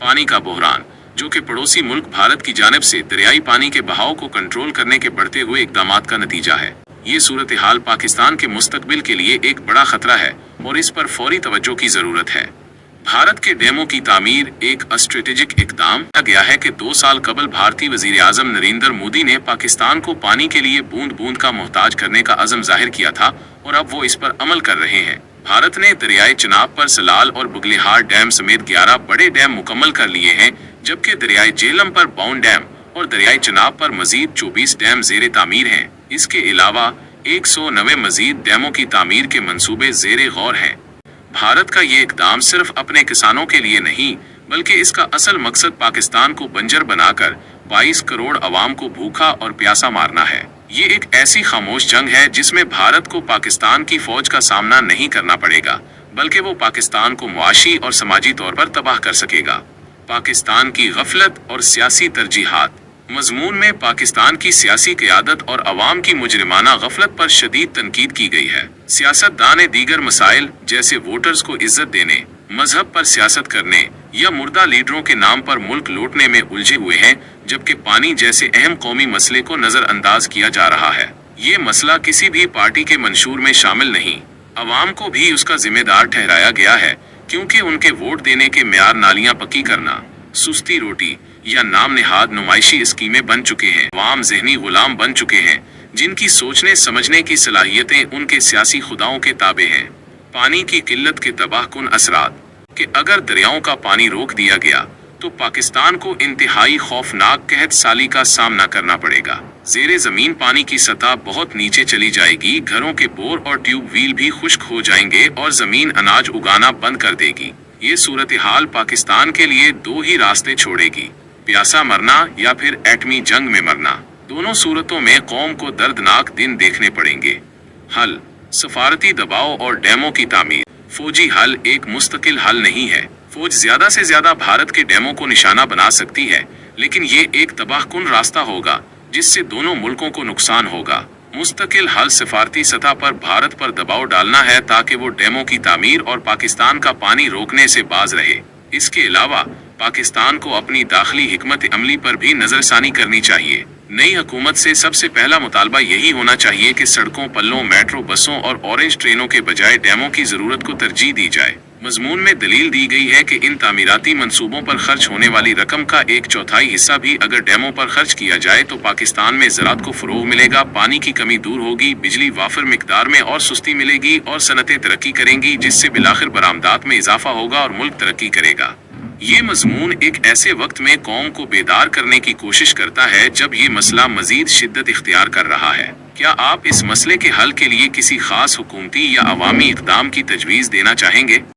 पानी का बहरान, जो कि पड़ोसी मुल्क भारत की जानिब से दरियाई पानी के बहाव को कंट्रोल करने के बढ़ते हुए इकदामात का नतीजा है। ये सूरत हाल पाकिस्तान के मुस्तकबिल के लिए एक बड़ा खतरा है और इस पर फौरी तवज्जो की जरूरत है। भारत के डैमों की तामीर एक स्ट्रेटेजिक इकदाम किया गया है कि 2 साल कबल भारतीय वजीर आजम नरेंद्र मोदी ने पाकिस्तान को पानी के लिए बूंद बूंद का मोहताज करने का अज़म जाहिर किया था और अब वो इस पर अमल कर रहे हैं। भारत ने दरियाई चिनाब पर सलाल और बुगलिहार डैम समेत 11 बड़े डैम मुकम्मल कर लिए हैं, जबकि दरियाई झेलम पर बाउंड डैम और दरियाई चिनाब पर मजीद 24 डैम जेर तामीर हैं। इसके अलावा 190 मजीद डैमों की तामीर के मंसूबे जेर गौर हैं। भारत का ये इकदाम सिर्फ अपने किसानों के लिए नहीं, बल्कि इसका असल मकसद पाकिस्तान को बंजर बनाकर 22 करोड़ अवाम को भूखा और प्यासा मारना है। ये एक ऐसी खामोश जंग है जिसमें भारत को पाकिस्तान की फौज का सामना नहीं करना पड़ेगा, बल्कि वो पाकिस्तान को मुआशी और समाजी तौर पर तबाह कर सकेगा। पाकिस्तान की गफलत और सियासी तरजीहात मजमून में पाकिस्तान की सियासी क़यादत और अवाम की मुजरिमाना गफलत पर शदीद तनकीद की गई है। सियासतदान दीगर मसाइल जैसे वोटर्स को इज्जत देने, मजहब पर सियासत करने या मुर्दा लीडरों के नाम पर मुल्क लूटने में उलझे हुए हैं, जबकि पानी जैसे अहम कौमी मसले को नजरअंदाज किया जा रहा है। ये मसला किसी भी पार्टी के मंशूर में शामिल नहीं, अवाम को भी उसका जिम्मेदार ठहराया गया है, क्योंकि उनके वोट देने के मेयार नालियां पक्की करना, सुस्ती रोटी या नाम निहाद नुमाइशी स्कीमें बन चुके हैं। अवाम ज़हनी गुलाम बन चुके हैं, जिनकी सोचने समझने की सलाहियतें उनके सियासी खुदाओं के ताबे हैं। पानी की किल्लत के तबाहकुन असरात कि अगर दरियाओं का पानी रोक दिया गया तो पाकिस्तान को इंतहाई खौफनाक कहत साली का सामना करना पड़ेगा। ज़ेरे ज़मीन पानी की सतह बहुत नीचे चली जाएगी, घरों के बोर और ट्यूबवेल भी खुश्क हो जाएंगे और ज़मीन अनाज उगाना बंद कर देगी। ये सूरत हाल पाकिस्तान के लिए 2 ही रास्ते छोड़ेगी, प्यासा मरना या फिर एटमी जंग में मरना। दोनों सूरतों में कौम को दर्दनाक दिन देखने पड़ेंगे। हल सफारती दबाव और डैमों की तामीर। फौजी हल एक मुस्तकिल हल नहीं है। फौज ज्यादा से ज्यादा भारत के डैमों को निशाना बना सकती है, लेकिन ये एक तबाहकुन रास्ता होगा जिससे दोनों मुल्कों को नुकसान होगा। मुस्तकिल हल सफारती सतह पर भारत पर दबाव डालना है ताकि वो डैमों की तामीर और पाकिस्तान का पानी रोकने से बाज रहे। इसके अलावा पाकिस्तान को अपनी दाखिली हिकमत अमली पर भी नजरसानी करनी चाहिए। नई हुकूमत से सबसे पहला मुतालबा यही होना चाहिए कि सड़कों, पल्लों, मेट्रो बसों और ऑरेंज ट्रेनों के बजाय डैमों की जरूरत को तरजीह दी जाए। मजमून में दलील दी गई है कि इन तामीराती मंसूबों पर खर्च होने वाली रकम का 1/4 हिस्सा भी अगर डैमों पर खर्च किया जाए तो पाकिस्तान में ज़राअत को फ़रोग़ मिलेगा, पानी की कमी दूर होगी, बिजली वाफिर मिकदार में और सुस्ती मिलेगी और सनतें तरक्की करेंगी, जिससे बिलाखिर बरामदात में इजाफा होगा और मुल्क तरक्की करेगा। ये मजमून एक ऐसे वक्त में कौम को बेदार करने की कोशिश करता है जब ये मसला मजीद शिद्दत इख्तियार कर रहा है। क्या आप इस मसले के हल के लिए किसी खास हुकूमती या अवामी इक़दाम की तजवीज़ देना चाहेंगे?